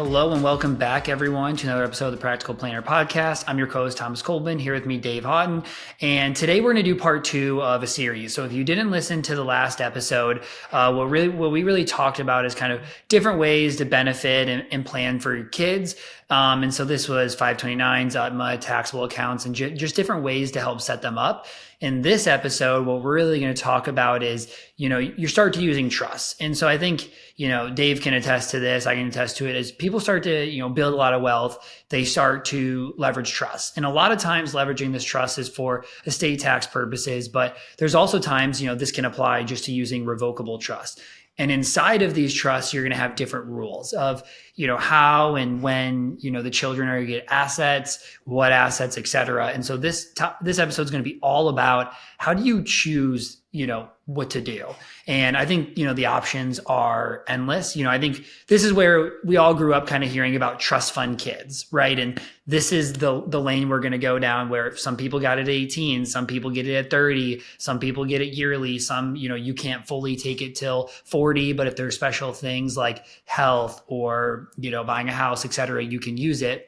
Hello and welcome back, everyone, to another episode of the Practical Planner Podcast. I'm your co-host, Thomas Kopelman, here with me, Dave Haughton. And today we're going to do part 2 of a series. So if you didn't listen to the last episode, what we really talked about is kind of different ways to benefit and plan for your kids. And so this was 529s, taxable accounts, and just different ways to help set them up. In this episode, what we're really going to talk about is, you start to using trust. And so I think, Dave can attest to this. I can attest to it. As people start to, build a lot of wealth, they start to leverage trust. And a lot of times leveraging this trust is for estate tax purposes, but there's also times, this can apply just to using revocable trust. And inside of these trusts, you're going to have different rules of, how and when, the children are going to get assets, what assets, et cetera. And so this episode is going to be all about how do you choose, what to do. And I think, the options are endless. I think this is where we all grew up kind of hearing about trust fund kids, right? And this is the lane we're going to go down, where some people got it at 18, some people get it at 30, some people get it yearly, some, you can't fully take it till 40, but if there's special things like health or, buying a house, et cetera, you can use it.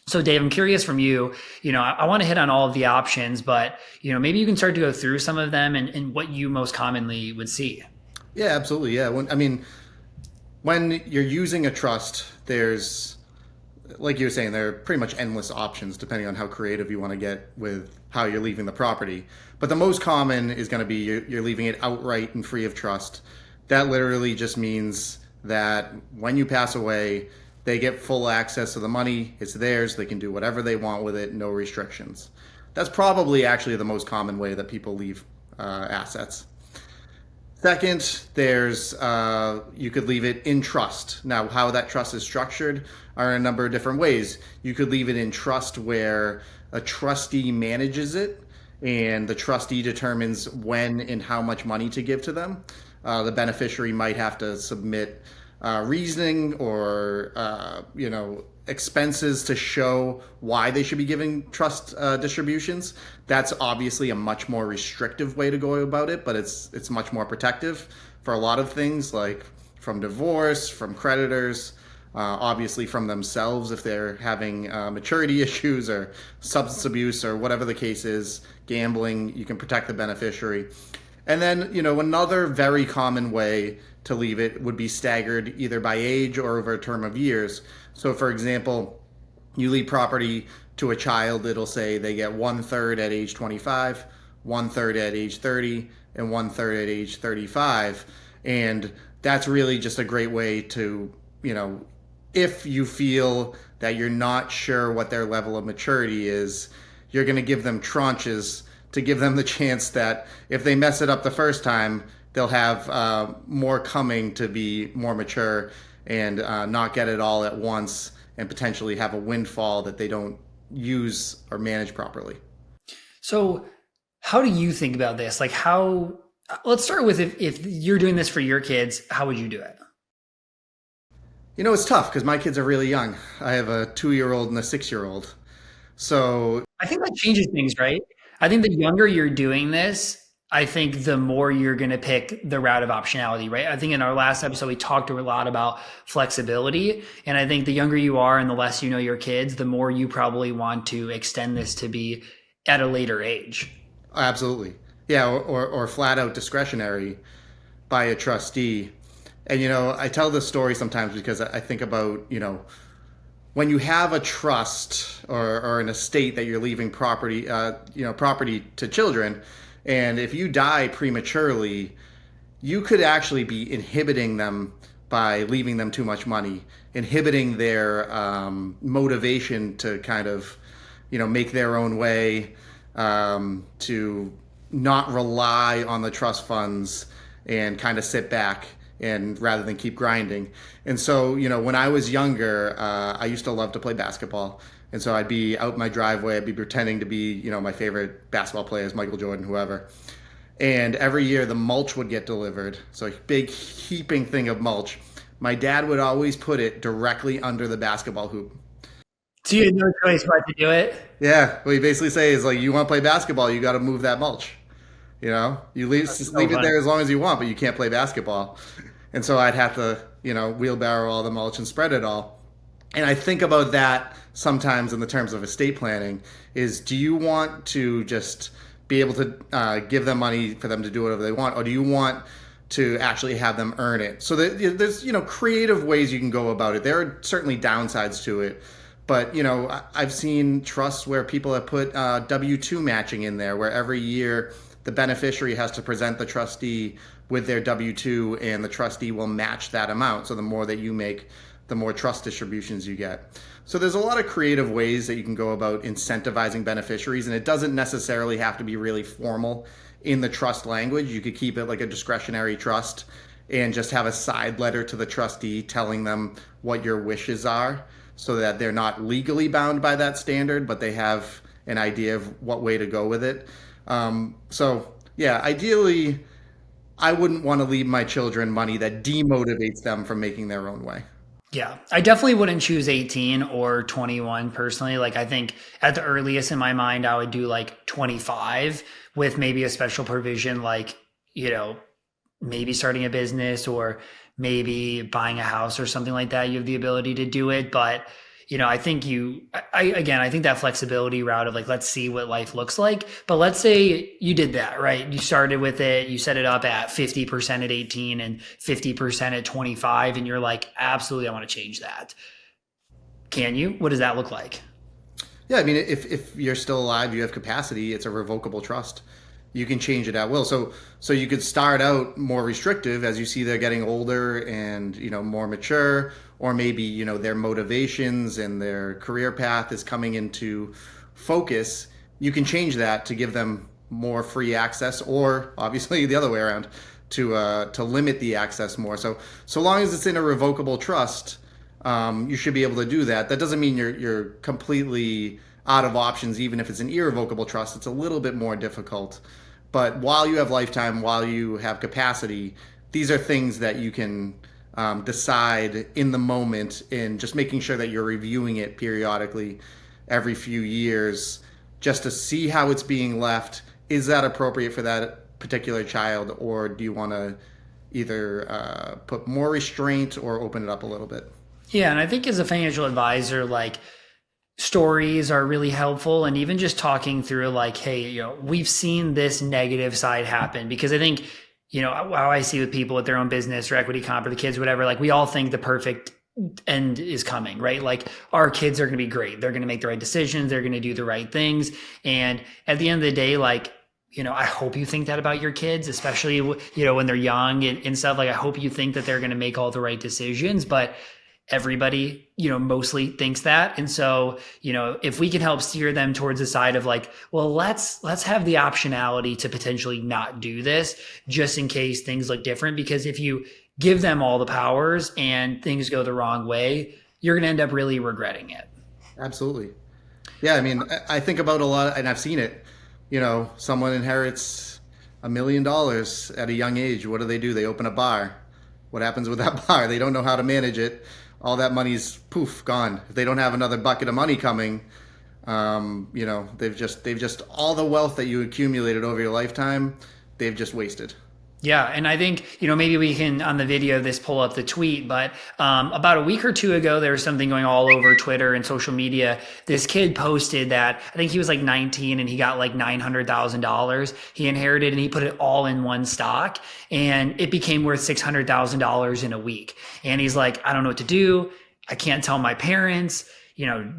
So Dave, I'm curious from you, I want to hit on all of the options, but, maybe you can start to go through some of them and what you most commonly would see. Yeah, absolutely. Yeah. When you're using a trust, there's, like you were saying, there are pretty much endless options depending on how creative you want to get with how you're leaving the property. But the most common is going to be you're leaving it outright and free of trust. That literally just means that when you pass away, they get full access to the money. It's theirs. They can do whatever they want with it. No restrictions. That's probably actually the most common way that people leave assets. Second, there's you could leave it in trust. Now, how that trust is structured are a number of different ways. You could leave it in trust where a trustee manages it, and the trustee determines when and how much money to give to them. The beneficiary might have to submit reasoning or expenses to show why they should be giving trust distributions. That's obviously a much more restrictive way to go about it, but it's much more protective for a lot of things, like from divorce, from creditors, obviously from themselves if they're having maturity issues or substance abuse or whatever the case is, gambling. You can protect the beneficiary. And then, another very common way to leave it would be staggered either by age or over a term of years. So, for example, you leave property to a child, it'll say they get 1/3 at age 25, 1/3 at age 30, and 1/3 at age 35. And that's really just a great way to, if you feel that you're not sure what their level of maturity is, you're going to give them tranches to give them the chance that if they mess it up the first time, they'll have more coming to be more mature and not get it all at once and potentially have a windfall that they don't use or manage properly. So how do you think about this? Let's start with if you're doing this for your kids, how would you do it? It's tough because my kids are really young. I have a 2-year-old and a 6-year-old. So I think that changes things, right? I think the younger you're doing this, I think the more you're going to pick the route of optionality, right? I think in our last episode, we talked a lot about flexibility. And I think the younger you are and the less you know your kids, the more you probably want to extend this to be at a later age. Absolutely. Yeah, or flat out discretionary by a trustee. And, I tell this story sometimes because I think about, when you have a trust or an estate that you're leaving property to children, and if you die prematurely, you could actually be inhibiting them by leaving them too much money, inhibiting their motivation to kind of, make their own way, to not rely on the trust funds and kind of sit back and rather than keep grinding. And so, when I was younger, I used to love to play basketball. And so I'd be out in my driveway, I'd be pretending to be, my favorite basketball players, Michael Jordan, whoever. And every year the mulch would get delivered. So a big heaping thing of mulch. My dad would always put it directly under the basketball hoop. So you had no choice but to do it? Yeah. What he basically say is you want to play basketball, you got to move that mulch. You leave it there as long as you want, but you can't play basketball. And so I'd have to, wheelbarrow all the mulch and spread it all. And I think about that sometimes in the terms of estate planning is, do you want to just be able to give them money for them to do whatever they want, or do you want to actually have them earn it? So there's creative ways you can go about it. There are certainly downsides to it, but I've seen trusts where people have put W-2 matching in there, where every year the beneficiary has to present the trustee with their W-2, and the trustee will match that amount. So the more that you make, the more trust distributions you get. So there's a lot of creative ways that you can go about incentivizing beneficiaries, and it doesn't necessarily have to be really formal in the trust language. You could keep it like a discretionary trust and just have a side letter to the trustee telling them what your wishes are, so that they're not legally bound by that standard, but they have an idea of what way to go with it. So yeah, ideally, I wouldn't want to leave my children money that demotivates them from making their own way. Yeah, I definitely wouldn't choose 18 or 21 personally. Like, I think at the earliest in my mind, I would do like 25 with maybe a special provision, like, maybe starting a business or maybe buying a house or something like that. You have the ability to do it. But, I think I think that flexibility route of like, let's see what life looks like. But let's say you did that, right? You started with it, you set it up at 50% at 18 and 50% at 25. And you're like, absolutely, I want to change that. Can you? What does that look like? Yeah, I mean, if you're still alive, you have capacity, it's a revocable trust. You can change it at will. So you could start out more restrictive as you see they're getting older and more mature, or maybe their motivations and their career path is coming into focus. You can change that to give them more free access, or obviously the other way around, to limit the access more. So long as it's in a revocable trust, you should be able to do that. That doesn't mean you're completely out of options. Even if it's an irrevocable trust, it's a little bit more difficult. But while you have lifetime, while you have capacity, these are things that you can decide in the moment, in just making sure that you're reviewing it periodically every few years, just to see how it's being left. Is that appropriate for that particular child, or do you want to either put more restraint or open it up a little bit? Yeah, and I think as a financial advisor, like, stories are really helpful, and even just talking through like, hey, we've seen this negative side happen, because I think, how I see with people with their own business or equity comp or the kids, whatever, like we all think the perfect end is coming, right? Like our kids are going to be great. They're going to make the right decisions. They're going to do the right things. And at the end of the day, like, I hope you think that about your kids, especially, when they're young and stuff. Like, I hope you think that they're going to make all the right decisions, but everybody, mostly thinks that. And so, if we can help steer them towards the side of like, well, let's have the optionality to potentially not do this just in case things look different. Because if you give them all the powers and things go the wrong way, you're going to end up really regretting it. Absolutely. Yeah. I mean, I think about a lot, and I've seen it, someone inherits $1 million at a young age. What do? They open a bar. What happens with that bar? They don't know how to manage it. All that money's poof, gone. If they don't have another bucket of money coming, they've just all the wealth that you accumulated over your lifetime, they've just wasted. Yeah. And I think, maybe we can, on the video, this pull up the tweet, but about a week or two ago, there was something going all over Twitter and social media. This kid posted that, I think he was like 19 and he got like $900,000. He inherited and he put it all in one stock, and it became worth $600,000 in a week. And he's like, I don't know what to do. I can't tell my parents.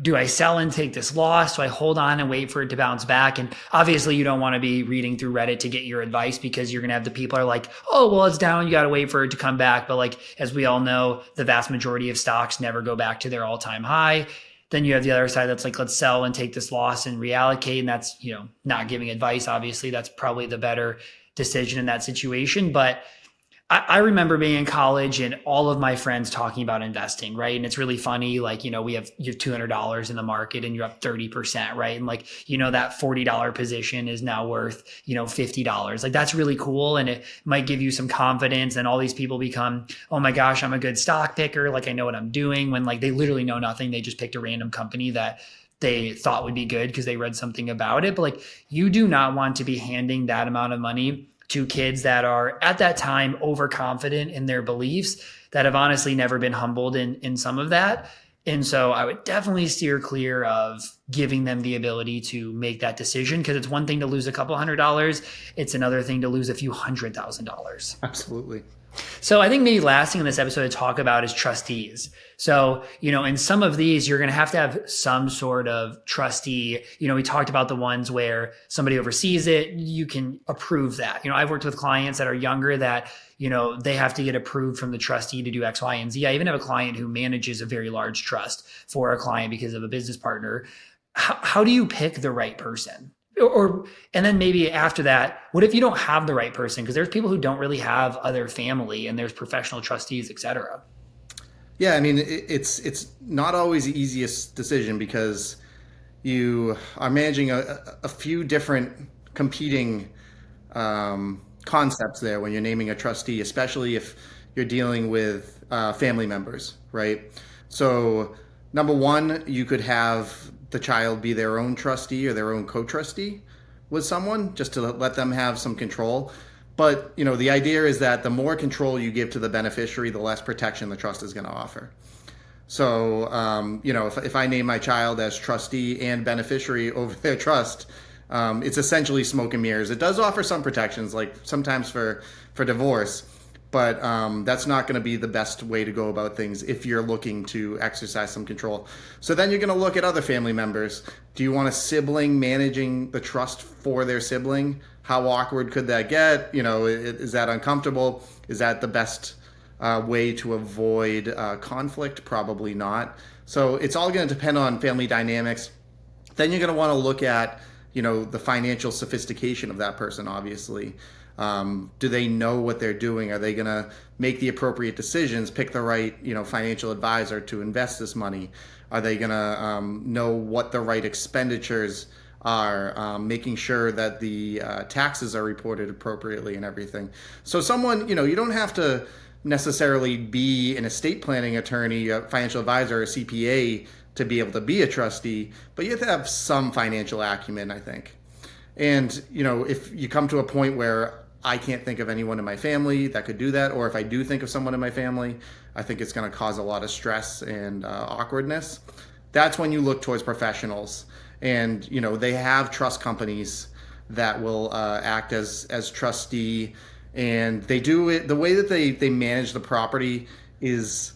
Do I sell and take this loss? Do I hold on and wait for it to bounce back? And obviously you don't want to be reading through Reddit to get your advice, because you're going to have the people are like, oh, well, it's down. You got to wait for it to come back. But like, as we all know, the vast majority of stocks never go back to their all-time high. Then you have the other side that's like, let's sell and take this loss and reallocate. And that's, not giving advice. Obviously, that's probably the better decision in that situation. But I remember being in college and all of my friends talking about investing, right? And it's really funny, like, you have $200 in the market and you're up 30%, right? And like, that $40 position is now worth, $50. Like, that's really cool. And it might give you some confidence, and all these people become, oh my gosh, I'm a good stock picker. Like, I know what I'm doing, when like they literally know nothing. They just picked a random company that they thought would be good because they read something about it. But like, you do not want to be handing that amount of money to kids that are at that time overconfident in their beliefs, that have honestly never been humbled in some of that. And so I would definitely steer clear of giving them the ability to make that decision, because it's one thing to lose a couple $100. It's another thing to lose a few $100,000. Absolutely. So I think maybe last thing in this episode to talk about is trustees. So, in some of these, you're going to have some sort of trustee. We talked about the ones where somebody oversees it. You can approve that. I've worked with clients that are younger that, they have to get approved from the trustee to do X, Y, and Z. I even have a client who manages a very large trust for a client because of a business partner. How do you pick the right person? And then maybe after that, what if you don't have the right person? Because there's people who don't really have other family, and there's professional trustees, et cetera. Yeah, I mean, it's not always the easiest decision because you are managing a few different competing concepts there when you're naming a trustee, especially if you're dealing with family members, right? So, number one, you could have the child be their own trustee or their own co-trustee with someone, just to let them have some control. But the idea is that the more control you give to the beneficiary, the less protection the trust is going to offer. So if I name my child as trustee and beneficiary over their trust, it's essentially smoke and mirrors. It does offer some protections, like sometimes for divorce, but that's not going to be the best way to go about things if you're looking to exercise some control. So then you're going to look at other family members. Do you want a sibling managing the trust for their sibling? How awkward could that get? Is that uncomfortable? Is that the best way to avoid conflict? Probably not. So it's all going to depend on family dynamics. Then you're going to want to look at, the financial sophistication of that person, obviously. Do they know what they're doing? Are they going to make the appropriate decisions, pick the right, financial advisor to invest this money? Are they going to know what the right expenditures are, making sure that the taxes are reported appropriately and everything? So someone, you don't have to necessarily be an estate planning attorney, a financial advisor, or a CPA to be able to be a trustee, but you have to have some financial acumen, I think. And, if you come to a point where I can't think of anyone in my family that could do that, or if I do think of someone in my family, I think it's going to cause a lot of stress and awkwardness. That's when you look towards professionals. And, they have trust companies that will act as trustee, and they do it, the way that they manage the property is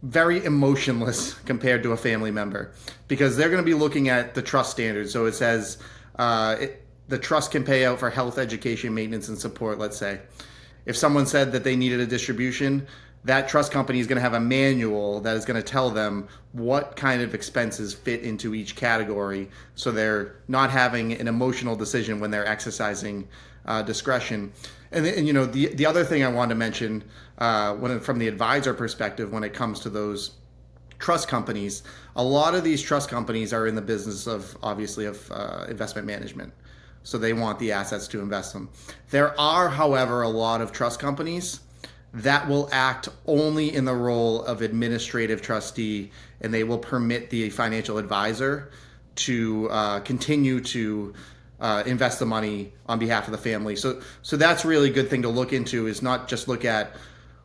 very emotionless compared to a family member, because they're going to be looking at the trust standards. So it says the trust can pay out for health, education, maintenance, and support, let's say. If someone said that they needed a distribution, that trust company is going to have a manual that is going to tell them what kind of expenses fit into each category, so they're not having an emotional decision when they're exercising discretion. And the other thing I wanted to mention, from the advisor perspective, when it comes to those trust companies, a lot of these trust companies are in the business of investment management. So they want the assets to invest them. There are, however, a lot of trust companies that will act only in the role of administrative trustee, and they will permit the financial advisor to continue to invest the money on behalf of the family. So that's really a good thing to look into, is not just look at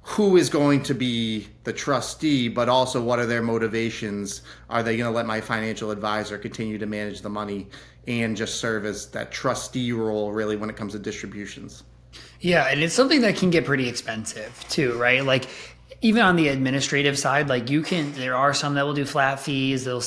who is going to be the trustee, but also what are their motivations? Are they going to let my financial advisor continue to manage the money and just serve as that trustee role, really, when it comes to distributions? Yeah, and it's something that can get pretty expensive too, right? Like even on the administrative side, like there are some that will do flat fees. They'll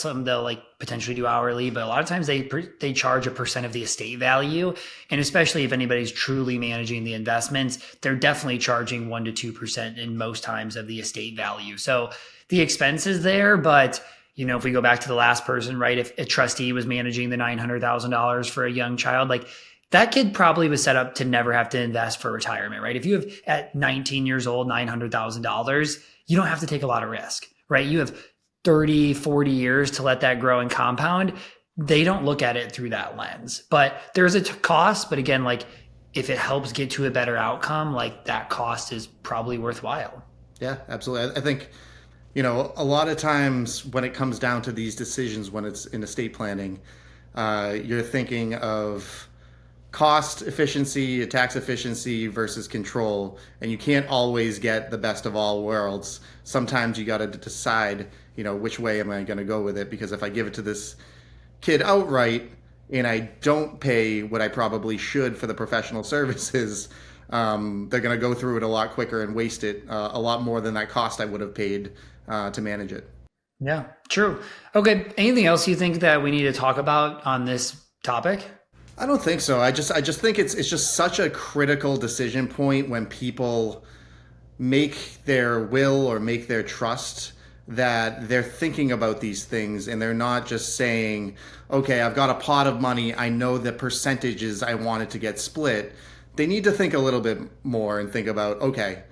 like potentially do hourly, but a lot of times they charge a percent of the estate value. And especially if anybody's truly managing the investments, they're definitely charging 1% to 2% in most times of the estate value. So the expense is there, but if we go back to the last person, right? If a trustee was managing the $900,000 for a young child, like that kid probably was set up to never have to invest for retirement, right? If you have at 19 years old, $900,000, you don't have to take a lot of risk, right? You have 30, 40 years to let that grow and compound. They don't look at it through that lens, but there's a cost. But again, like if it helps get to a better outcome, like that cost is probably worthwhile. Yeah, absolutely. I think, a lot of times when it comes down to these decisions, when it's in estate planning, you're thinking of cost efficiency, tax efficiency versus control, and you can't always get the best of all worlds. Sometimes you got to decide, which way am I going to go with it? Because if I give it to this kid outright and I don't pay what I probably should for the professional services, they're going to go through it a lot quicker and waste it a lot more than that cost I would have paid to manage it. Yeah, true. Okay. Anything else you think that we need to talk about on this topic? I don't think so. I just think it's just such a critical decision point when people make their will or make their trust, that they're thinking about these things and they're not just saying, okay, I've got a pot of money, I know the percentages I want it to get split. They need to think a little bit more and think about, okay,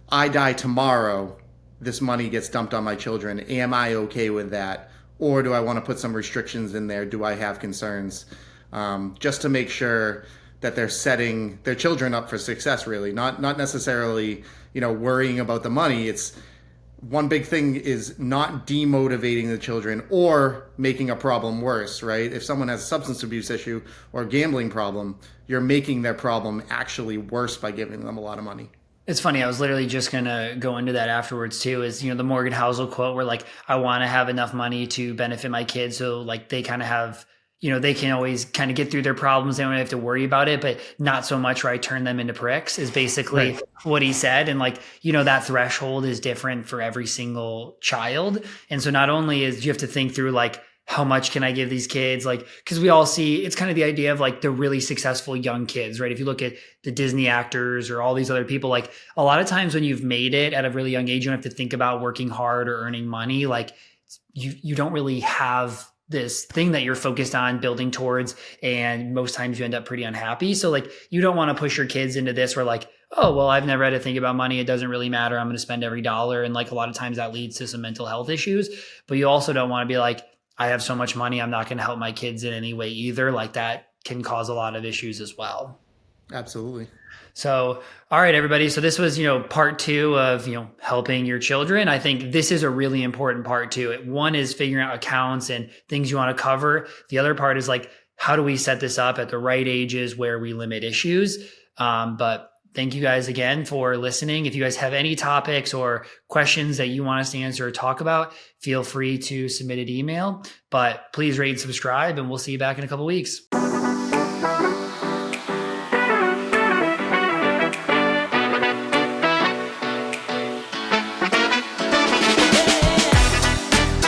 I die tomorrow, this money gets dumped on my children. Am I okay with that? Or do I want to put some restrictions in there? Do I have concerns? Just to make sure that they're setting their children up for success, really, not necessarily, worrying about the money. It's one big thing is not demotivating the children or making a problem worse, right? If someone has a substance abuse issue or a gambling problem, you're making their problem actually worse by giving them a lot of money. It's funny. I was literally just going to go into that afterwards too, is, the Morgan Housel quote where like, I want to have enough money to benefit my kids. So like they kind of have, they can always kind of get through their problems. They don't have to worry about it, but not so much where I turn them into pricks is basically what he said. And like, that threshold is different for every single child. And so not only is you have to think through like, how much can I give these kids? Like, because we all see, it's kind of the idea of like the really successful young kids, right? If you look at the Disney actors or all these other people, like a lot of times when you've made it at a really young age, you don't have to think about working hard or earning money. Like you don't really have this thing that you're focused on building towards. And most times you end up pretty unhappy. So like, you don't want to push your kids into this where like, oh, well, I've never had to think about money. It doesn't really matter. I'm going to spend every dollar. And like a lot of times that leads to some mental health issues, but you also don't want to be like, I have so much money, I'm not going to help my kids in any way either. Like that can cause a lot of issues as well. Absolutely. So, all right, everybody. So this was, part 2 of, helping your children. I think this is a really important part too. One is figuring out accounts and things you want to cover. The other part is like, how do we set this up at the right ages where we limit issues? But thank you guys again for listening. If you guys have any topics or questions that you want us to answer or talk about, feel free to submit an email, but please rate and subscribe and we'll see you back in a couple weeks.